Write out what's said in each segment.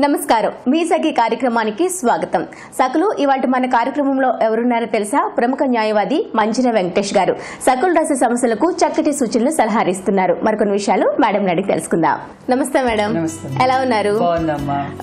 నమస్కారం మీ సఖి కార్యక్రమానికి స్వాగతం. సకులు ఇవాళ మన కార్యక్రమంలో ఎవరున్నారో తెలుసా? ప్రముఖ న్యాయవాది మంజిర వెంకటేష్ గారు సకులు రాసే సమస్యలకు చక్కటి సూచనలు సలహాలు ఇస్తున్నారు. మరికొన్ని విషయాలు మేడం అడిగి తెలుసుకుందాం. నమస్తే మేడం, ఎలా ఉన్నారు?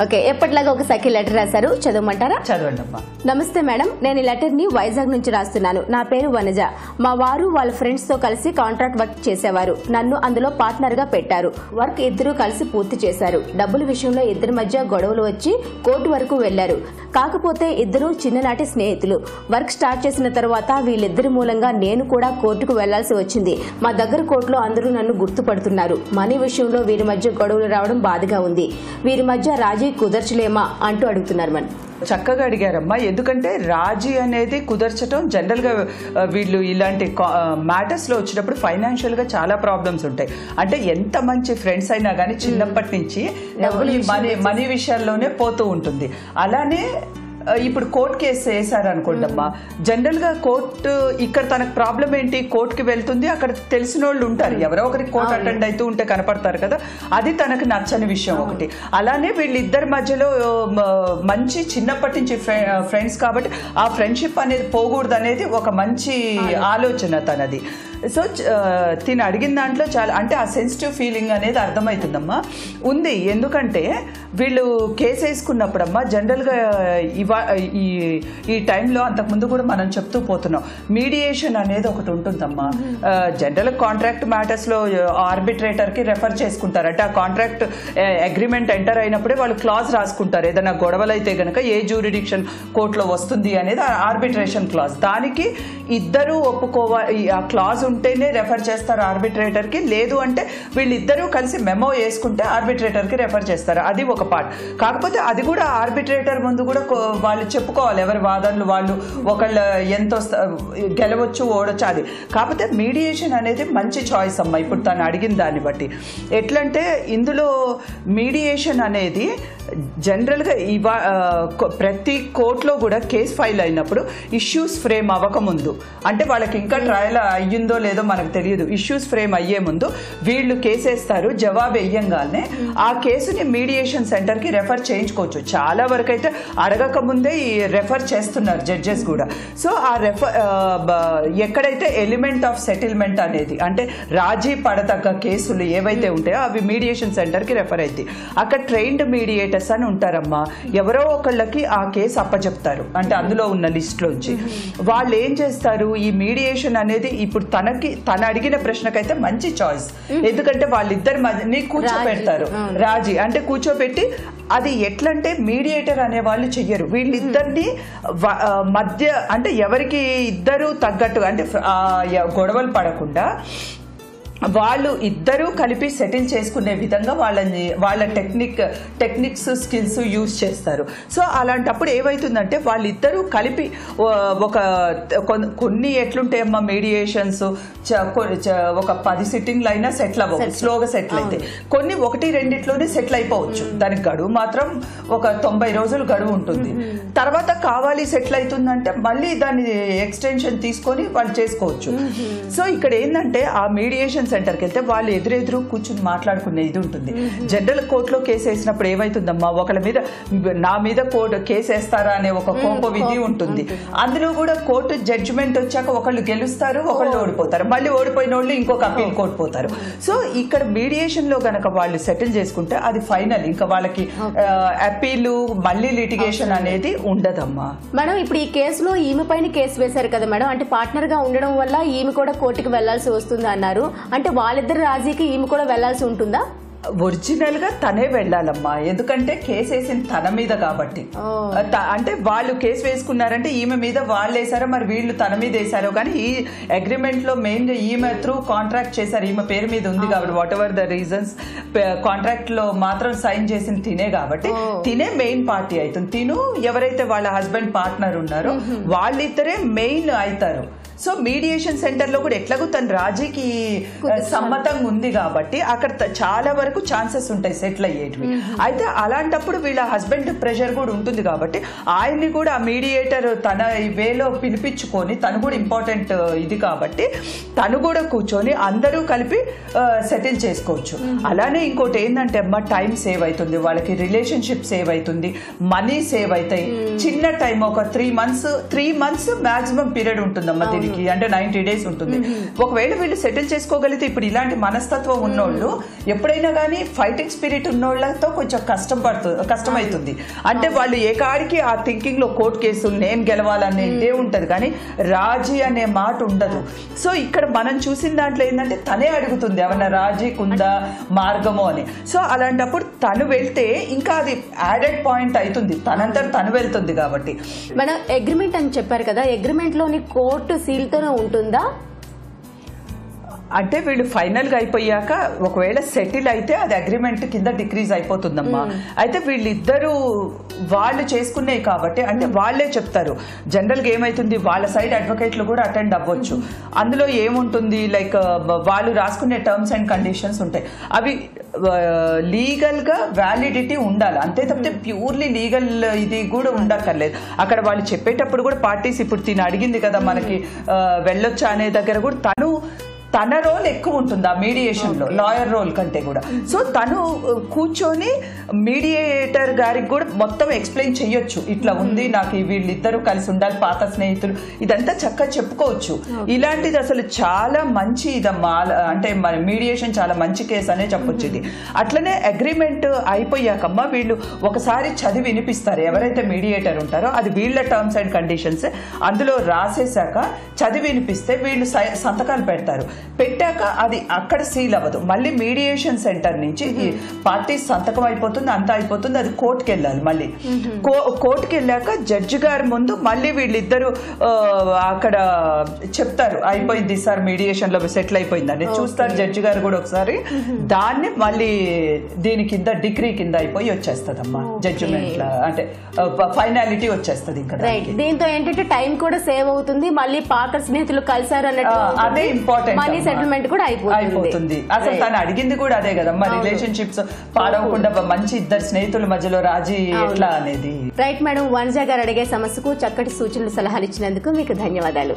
ఓకే, ఎప్పటిలాగా ఒక సఖి లెటర్ రాశారు, చదవమంటారా? చదవండమ్మా. నమస్తే మేడం, నేను ఈ లెటర్ ని వైజాగ్ నుంచి రాస్తున్నాను. నా పేరు వనజ. మా వారు వాళ్ళ ఫ్రెండ్స్ తో కలిసి కాంట్రాక్ట్ వర్క్ చేసేవారు. నన్ను అందులో పార్ట్నర్ గా పెట్టారు. వర్క్ ఇద్దరు కలిసి పూర్తి చేశారు. డబ్బుల విషయంలో ఇద్దరి మధ్య గొడవలు వచ్చి కోర్టు వరకు వెళ్లారు. కాకపోతే ఇద్దరు చిన్ననాటి స్నేహితులు. వర్క్ స్టార్ట్ చేసిన తర్వాత వీళ్ళిద్దరి మూలంగా నేను కూడా కోర్టుకు వెళ్లాల్సి వచ్చింది. మా దగ్గర కోర్టులో అందరూ నన్ను గుర్తుపడుతున్నారు. మనీ విషయంలో వీరి మధ్య గొడవలు రావడం బాధగా ఉంది. వీరి మధ్య రాజీ కుదర్చలేమా అంటూ అడుగుతున్నారు. మనం చక్కగా అడిగారమ్మా. ఎందుకంటే రాజీ అనేది కుదర్చడం జనరల్ గా వీళ్ళు ఇలాంటి మ్యాటర్స్ లో వచ్చినప్పుడు ఫైనాన్షియల్ గా చాలా ప్రాబ్లమ్స్ ఉంటాయి. అంటే ఎంత మంచి ఫ్రెండ్స్ అయినా కానీ చిన్నప్పటి నుంచి మనీ విషయాల్లోనే పోతూ ఉంటుంది. అలానే ఇప్పుడు కోర్టు కేసు వేసారనుకోండమ్మా, జనరల్ గా కోర్టు ఇక్కడ తనకు ప్రాబ్లం ఏంటి, కోర్టుకి వెళ్తుంది, అక్కడ తెలిసిన వాళ్ళు ఉంటారు, ఎవరో ఒకరికి కోర్టు అటెండ్ అవుతూ ఉంటే కనపడతారు కదా, అది తనకు నచ్చని విషయం ఒకటి. అలానే వీళ్ళిద్దరి మధ్యలో మంచి చిన్నప్పటి నుంచి ఫ్రెండ్స్ కాబట్టి ఆ ఫ్రెండ్షిప్ అనేది పోకూడదు అనేది ఒక మంచి ఆలోచన తనది. సో తిని అడిగిన దాంట్లో చాలా అంటే ఆ సెన్సిటివ్ ఫీలింగ్ అనేది అర్థమవుతుందమ్మా ఉంది. ఎందుకంటే వీళ్ళు కేసు వేసుకున్నప్పుడమ్మా జనరల్గా ఈ టైంలో అంతకుముందు కూడా మనం చెప్తూ పోతున్నాం, మీడియేషన్ అనేది ఒకటి ఉంటుందమ్మా. జనరల్ కాంట్రాక్ట్ మ్యాటర్స్లో ఆర్బిట్రేటర్కి రెఫర్ చేసుకుంటారు. అంటే ఆ కాంట్రాక్ట్ అగ్రిమెంట్ ఎంటర్ అయినప్పుడే వాళ్ళు క్లాజ్ రాసుకుంటారు. ఏదైనా గొడవలు అయితే కనుక ఏ జ్యూరిడిక్షన్ కోర్టులో వస్తుంది అనేది ఆర్బిట్రేషన్ క్లాజ్. దానికి ఇద్దరు ఒప్పుకోవాలి, ఆ క్లాజ్ ఉంటేనే రెఫర్ చేస్తారు ఆర్బిట్రేటర్కి. లేదు అంటే వీళ్ళిద్దరూ కలిసి మెమో వేసుకుంటే ఆర్బిట్రేటర్కి రెఫర్ చేస్తారు. అది ఒక పార్ట్. కాకపోతే అది కూడా ఆర్బిట్రేటర్ ముందు కూడా వాళ్ళు చెప్పుకోవాలి ఎవరి వాదనలు వాళ్ళు, ఒకళ్ళు ఎంత గెలవచ్చు ఓడొచ్చు అది. కాకపోతే మీడియేషన్ అనేది మంచి చాయిస్ అమ్మా. ఇప్పుడు తను అడిగిన దాన్ని బట్టి ఎట్లంటే ఇందులో మీడియేషన్ అనేది జనరల్గా ప్రతి కోర్టులో కూడా కేసు ఫైల్ అయినప్పుడు ఇష్యూస్ ఫ్రేమ్ అవ్వకముందు, అంటే వాళ్ళకి ఇంకా ట్రయల్ అయ్యిందో లేదో మనకు తెలియదు, ఇష్యూస్ ఫ్రేమ్ అయ్యే ముందు వీళ్ళు కేసు వేస్తారు. జవాబు వేయంగానే ఆ కేసుని మీడియేషన్ సెంటర్కి రెఫర్ చేయించుకోవచ్చు. చాలా వరకు అయితే అడగక ముందే ఈ రెఫర్ చేస్తున్నారు జడ్జెస్ కూడా. సో ఆ ఎక్కడైతే ఎలిమెంట్ ఆఫ్ సెటిల్మెంట్ అనేది అంటే రాజీ పడతగ్గ కేసులు ఏవైతే ఉంటాయో అవి మీడియేషన్ సెంటర్కి రెఫర్ అవుతాయి. అక్కడ ట్రైన్డ్ మీడియేటర్స్ అని ఉంటారమ్మా. ఎవరో ఒకళ్ళకి ఆ కేసు అప్పచెప్తారు, అంటే అందులో ఉన్న లిస్ట్లోంచి. వాళ్ళు ఏం చేస్తారు, ఈ మీడియేషన్ అనేది ఇప్పుడు తన అడిగిన ప్రశ్నకైతే మంచి చాయిస్. ఎందుకంటే వాళ్ళిద్దరి మధ్యని కూర్చోపెడతారు. రాజీ అంటే కూర్చోబెట్టి అది ఎట్లంటే మీడియేటర్ అనే వాళ్ళు చెయ్యరు. వీళ్ళిద్దరిని మధ్య అంటే ఎవరికి ఇద్దరు తగ్గట్టు అంటే గొడవలు పడకుండా వాళ్ళు ఇద్దరూ కలిపి సెటిల్ చేసుకునే విధంగా వాళ్ళ టెక్నిక్స్ స్కిల్స్ యూజ్ చేస్తారు. సో అలాంటప్పుడు ఏమవుతుందంటే వాళ్ళిద్దరూ కలిపి కొన్ని ఎట్లుంటాయమ్మా మీడియేషన్స్ ఒక 10 సిట్టింగ్లు అయినా సెటిల్ అవ్వవు, స్లోగా సెటిల్ అయితే. కొన్ని 1-2 సెటిల్ అయిపోవచ్చు. దానికి గడువు మాత్రం ఒక 90 రోజులు గడువు ఉంటుంది. తర్వాత కావాలి సెటిల్ అవుతుందంటే మళ్ళీ దాన్ని ఎక్స్టెన్షన్ తీసుకొని వాళ్ళు చేసుకోవచ్చు. సో ఇక్కడ ఏంటంటే ఆ మీడియేషన్ సెంటర్కి వెళ్తే వాళ్ళు ఎదురెదురు కూర్చుని మాట్లాడుకునే ఇది ఉంటుంది. జనరల్ కోర్టులో కేసు వేసినప్పుడు ఏమైతుందమ్మా, ఒకళ్ళ మీద నా మీద కోర్టు కేసు వేస్తారా అనే ఒక కోప విధి ఉంటుంది. అందులో కూడా కోర్టు జడ్జిమెంట్ వచ్చాక ఒకళ్ళు గెలుస్తారు, ఒకళ్ళు ఓడిపోతారు, మళ్ళీ ఓడిపోయిన వాళ్ళు ఇంకొక అప్పీల్ కోర్టు పోతారు. సో ఇక్కడ మీడియేషన్ లో గనక వాళ్ళు సెటిల్ చేసుకుంటే అది ఫైనల్, ఇంకా వాళ్ళకి అప్పీలు మళ్ళీ లిటిగేషన్ అనేది ఉండదమ్మా. మేడం ఇప్పుడు ఈ కేసులో ఈమె పైన కేసు వేశారు కదా మేడం, అంటే పార్ట్నర్ గా ఉండడం వల్ల ఈమె కూడా కోర్టుకు వెళ్లాల్సి వస్తుంది అన్నారు. అంటే వాళ్ళిద్దరు రాజీకి ఈమె కూడా వెళ్లాల్సి ఉంటుందా? ఒరిజినల్ గా తనే వెళ్ళాలమ్మా, ఎందుకంటే కేసు వేసింది తన మీద కాబట్టి. అంటే వాళ్ళు కేసు వేసుకున్నారంటే ఈమె మీద వాళ్ళు వేసారో మరి వీళ్ళు తన మీద వేసారో, కానీ ఈ అగ్రిమెంట్ లో మెయిన్ గా ఈమె త్రూ కాంట్రాక్ట్ చేశారు, ఈమె పేరు మీద ఉంది కాబట్టి what ever the reasons contract లో మాత్రం సైన్ చేసింది తినే కాబట్టి తినే మెయిన్ పార్టీ అవుతుంది. తిను ఎవరైతే వాళ్ళ హస్బెండ్ పార్ట్నర్ ఉన్నారో వాళ్ళిద్దరే మెయిన్ అవుతారు. సో మీడియేషన్ సెంటర్ లో కూడా ఎట్లాగో తను రాజీకి సమ్మతంగా ఉంది కాబట్టి అక్కడ చాలా వరకు ఛాన్సెస్ ఉంటాయి సెటిల్ అయ్యేటివి. అయితే అలాంటప్పుడు వీళ్ళ హస్బెండ్ ప్రెషర్ కూడా ఉంటుంది కాబట్టి ఆయన్ని కూడా ఆ మీడియేటర్ తన వేలో పిలిపించుకొని, తను కూడా ఇంపార్టెంట్ ఇది కాబట్టి తను కూడా కూర్చొని అందరూ కలిపి సెటిల్ చేసుకోవచ్చు. అలానే ఇంకోటి ఏంటంటే అమ్మ, టైం సేవ్ అవుతుంది వాళ్ళకి, రిలేషన్షిప్ సేవ్ అవుతుంది, మనీ సేవ్ అవుతాయి. చిన్న టైం ఒక 3 months మాక్సిమం పీరియడ్ ఉంటుందమ్మా దీనికి, అంటే 90 days ఉంటుంది. ఒకవేళ వీళ్ళు సెటిల్ చేసుకోగలిగితే ఇప్పుడు ఇలాంటి మనస్తత్వం ఉన్నోళ్ళు ఎప్పుడైనా కానీ ఫైటింగ్ స్పిరిట్ ఉన్నోళ్ళతో కొంచెం కష్టమవుతుంది. అంటే వాళ్ళు ఏ కాడికి ఆ థింకింగ్ లో కోర్టు కేసులు నేను గెలవాలనే ఇదే ఉంటది కానీ రాజీ అనే మాట ఉండదు. సో ఇక్కడ మనం చూసిన దాంట్లో ఏంటంటే తనే అడుగుతుంది ఏమన్నా రాజీకి ఉందా మార్గము అని. సో అలాంటప్పుడు తను వెళ్తే ఇంకా అది యాడెడ్ పాయింట్ అవుతుంది, తను వెళ్తుంది కాబట్టి. మేడం, అగ్రిమెంట్ అని చెప్పారు కదా, అగ్రిమెంట్ లోని కోర్టు సీల్ తోనే ఉంటుందా? అంటే వీళ్ళు ఫైనల్ గా అయిపోయాక ఒకవేళ సెటిల్ అయితే అది అగ్రిమెంట్ కింద డిక్రీజ్ అయిపోతుందమ్మా. అయితే వీళ్ళిద్దరూ వాళ్ళు చేసుకున్నాయి కాబట్టి అంటే వాళ్ళే చెప్తారు. జనరల్ గా ఏమైతుంది, వాళ్ళ సైడ్ అడ్వకేట్లు కూడా అటెండ్ అవ్వచ్చు. అందులో ఏముంటుంది, లైక్ వాళ్ళు రాసుకునే టర్మ్స్ అండ్ కండిషన్స్ ఉంటాయి, అవి లీగల్ గా వ్యాలిడిటీ ఉండాలి అంతే తప్పితే ప్యూర్లీ లీగల్ ఇది కూడా ఉండక్కర్లేదు. అక్కడ వాళ్ళు చెప్పేటప్పుడు కూడా పార్టీస్ ఇప్పుడు తిని అడిగింది కదా మనకి వెళ్ళొచ్చా అనే దగ్గర కూడా తన రోల్ ఎక్కువ ఉంటుంది ఆ మీడియేషన్ లో, లాయర్ రోల్ కంటే కూడా. సో తను కూర్చొని మీడియేటర్ గారికి కూడా మొత్తం ఎక్స్ప్లెయిన్ చెయ్యొచ్చు, ఇట్లా ఉంది నాకు, వీళ్ళిద్దరూ కలిసి ఉండాలి, పాత స్నేహితులు, ఇదంతా చక్కగా చెప్పుకోవచ్చు. ఇలాంటిది అసలు చాలా మంచి ఇదమ్మా, అంటే మన మీడియేషన్ చాలా మంచి కేసు అనే చెప్పొచ్చు ఇది. అట్లనే అగ్రిమెంట్ అయిపోయాకమ్మా వీళ్ళు ఒకసారి చదివి వినిపిస్తారు, ఎవరైతే మీడియేటర్ ఉంటారో అది వీళ్ళ టర్మ్స్ అండ్ కండిషన్స్ అందులో రాసేసాక చదివి వినిపిస్తే వీళ్ళు సంతకాలు పెడతారు. పెట్టాక అది అక్కడ సీల్ అవ్వదు, మళ్ళీ మీడియేషన్ సెంటర్ నుంచి పార్టీ సంతకం అయిపోతుంది, అంతా అయిపోతుంది, అది కోర్టుకి వెళ్ళాలి. మళ్ళీ కోర్టుకి వెళ్ళాక జడ్జి గారి ముందు మళ్ళీ వీళ్ళిద్దరు అక్కడ చెప్తారు అయిపోయింది సార్, మీడియేషన్ లో సెటిల్ అయిపోయింది అని చూస్తారు జడ్జి గారు కూడా ఒకసారి. దాన్ని మళ్ళీ దీని కింద డిగ్రీ కింద అయిపోయి వచ్చేస్తుంది అమ్మా, జడ్జిమెంట్ అంటే ఫైనాలిటీ వచ్చేస్తుంది. ఇంకా దీంతో ఏంటంటే టైం కూడా సేవ్ అవుతుంది, మళ్ళీ పాత స్నేహితులు కలిసారు అన్నట్టు అదే ఇంపార్టెంట్, సెటిల్మెంట్ కూడా అయిపోతుంది. అసలు తను అడిగింది కూడా అదే కదమ్మా, రిలేషన్షిప్స్ పాడవకుండా మంచి ఇద్దరు స్నేహితుల మధ్యలో రాజీ ఎట్లా అనేది. రైట్ మేడం, వనజ గారు అడిగే సమస్యకు చక్కటి సూచనలు సలహాలు ఇచ్చినందుకు మీకు ధన్యవాదాలు.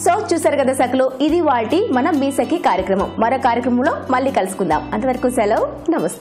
సో చూసారు కదా సఖులు, ఇది వాటి మన మీ సఖి కార్యక్రమం. మరో కార్యక్రమంలో మళ్ళీ కలుసుకుందాం. అంతవరకు సెలవు, నమస్తే.